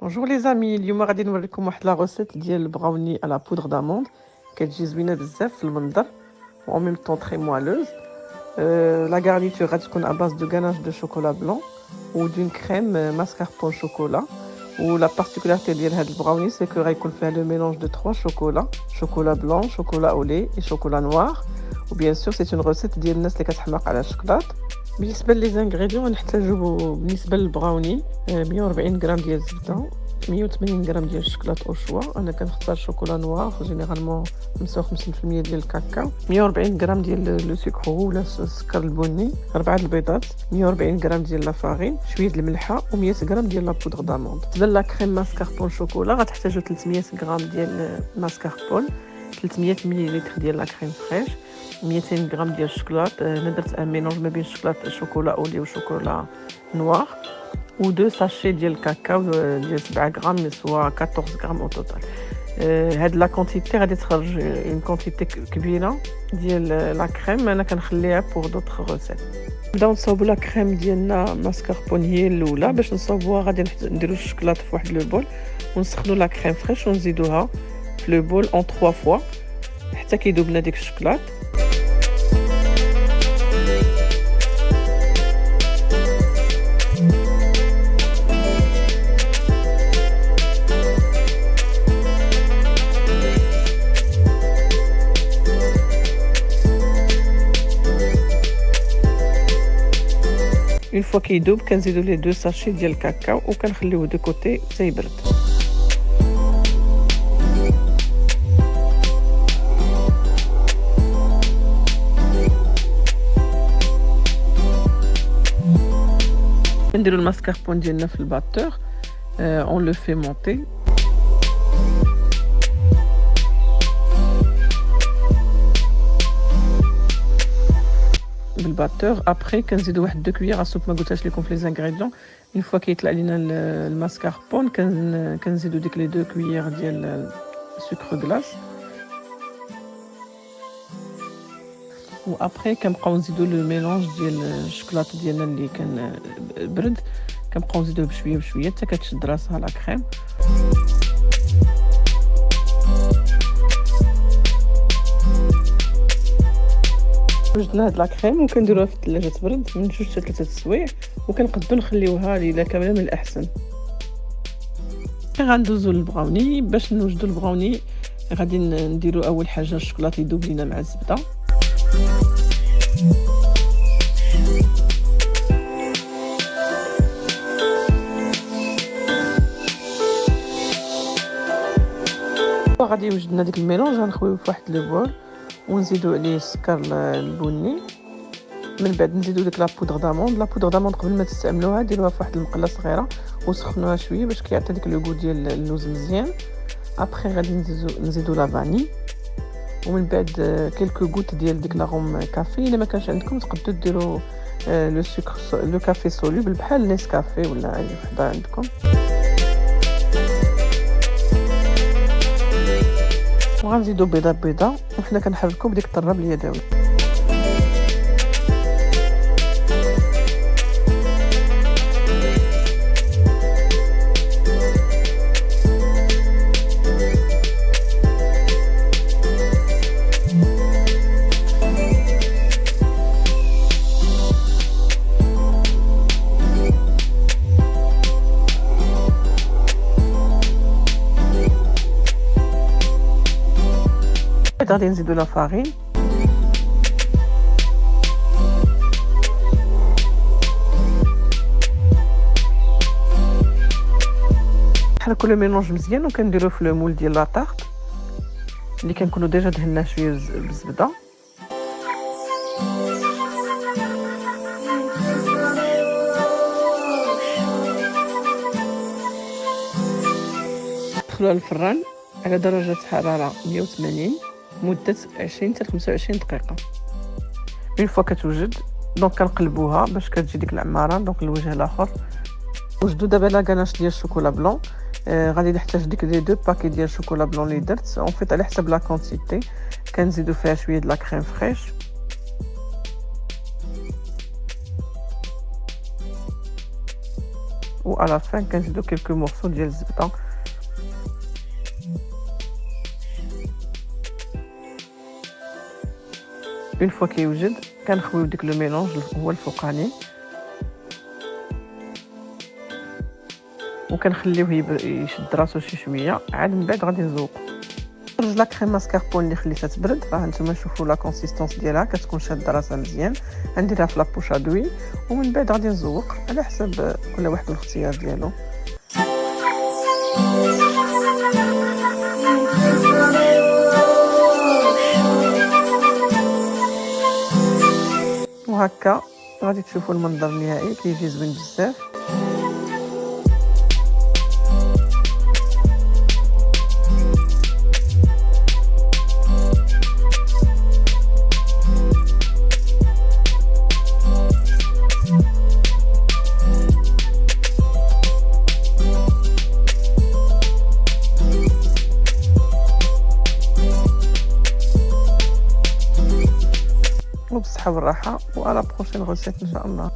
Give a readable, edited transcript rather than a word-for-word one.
Bonjour les amis, اليوم غادي نوريكم واحد لا روسيت ديال البراوني على بودر داموند كتجي زوينه بزاف في المنظر و en même temps très moelleuse. La garniture غادي تكون à base de ganache de chocolat blanc ou d'une crème mascarpone chocolat. و la particularité ديال هاد البراوني c'est que غيكون فيها le mélange de 3 chocolat blanc, chocolat au lait et chocolat noir. و bien sûr c'est une recette ديال الناس اللي كتحماق على الشوكولات. بالنسبه لي زانغريديون غنحتاجو بالنسبه للبراوني 140 غرام ديال الزبده، 180 غرام ديال الشوكولات او شوا، انا كنختار شوكولا نوار جينيرالمون 55% ديال الكاكاو، 140 غرام ديال لو سكر ولا السكر البني، 4 البيضات، 140 غرام ديال لا فارين، شويه الملحه و100 غرام ديال لا بودر داموند. بالنسبه لا كريم ماسكاربون شوكولا غتحتاجو 300 غرام ديال ماسكاربون، 300 مليلتر ديال لا كريم فريش، 200 غرام ديال الشوكولات. انا درت ان ميلونج ما بين الشوكولات شوكولا اولي وشوكولا نوار، و 2 ساشي ديال الكاكاو ديال 7 غرام سوا 14 غرام او توتال. هاد لا كونتيتي غادي تخرج اون كونتيتي كبيره ديال لا كريم، انا كنخليها بور دوطخ روسيت. نبداو نصاوبوا لا كريم ديالنا ماسكاربون هي الاولى. باش نصاوبوها غادي نديرو الشوكولات في واحد لو بول ونسخنوا لا كريم فريش ونزيدوها في لو بول اون 3 فوا حتى كيذوب لنا ديك الشوكولات. Une fois qu'il double, كنزيدو les 2 sachets ديال الكاكاو وكنخليوه دو كوتي حتى يبرد. نديرو الماسكاربون ديالنا في الباتور، on le fait monter. بالباتور. ابري كنزيدو واحد 2 كويير السوب، ما قلتهاش لكم في لي زانغريديون. اون فوا كيطلع لينا الماسكاربون كنزيدو ديك لي 2 كويير ديال سكر غلاس، و ابري كنبقاو نزيدو لو ميلونج ديال الشوكولاط ديالنا اللي كان برد، كنبقاو نزيدوه بشويه بشويه حتى كتشد راسها لا كريم. وجدنا هاد لا كريم وكنديروها في الثلاجه تبرد من 2 حتى 3 سوايع، وكنقدو نخليوها ليله كامله من الاحسن. غندوزو للبراوني. باش نوجدو البراوني غادي نديرو اول حاجه الشوكولاط يذوب لينا مع الزبده. غادي وجدنا ديك الميلونج غنخويوه في واحد لو بول ونزيدو عليه السكر البني. من بعد نزيدو ديك لا بودر داموند. لا بودر داموند قبل ما تستعملوها ديروها في واحد المقله صغيره وسخنوها شويه باش كيعطي ديك لو غو ديال اللوز مزيان. ابري غادي نزيدو لا فاني، ومن بعد كيلكو غوت ديال ديك لا روم كافي. الا ما كانش عندكم تقدروا ديروا لو سكر لو كافي سولوبل بحال نيسكافي ولا اي وحده عندكم. وغنزيدو بيضه وحنا كنحركو بديك الطراب اليدوي. غادي نزيدو لا فارين، نحركو لو ميلونج مزيان وكنديروه في لو مول ديال لا طارت اللي كنكونو ديجا دهناه شويه بالزبده. ندخلوها للفران على درجه حراره 180 مده 20 حتى 25 دقيقه. اون فوا كتوجد دونك كنقلبوها باش كتجي ديك العماره دونك الوجه الاخر. وجدو دابا لا غاناش ديال الشوكولا بلون. غادي نحتاج ديك لي 2 باكي ديال الشوكولا بلون اللي درت. اون فيت على حسب لا كونتيتي كنزيدو فيها شويه د لا كريم فريش و على فان كنزيدو كلكو مورسو ديال الزبده. اون فوا كيوجد كنخويو ديك لو ميلونج هو الفوقاني وكنخليوه يشد راسو شي شويه، عاد من بعد غادي نزوقو. خرج لا كريم ماسكاربون اللي خليتها تبرد، راه نتوما شوفوا لا كونسيستونس ديالها كتكون شاده راسها مزيان. غنديرها في لابوش ادوي ومن بعد غادي نزوق على حسب كل واحد الاختيار ديالو. وهكا غادي تشوفوا المنظر النهائي كيجي زوين بزاف. وبالصحة والراحة، وعلى بروشين غوسيت ان شاء الله.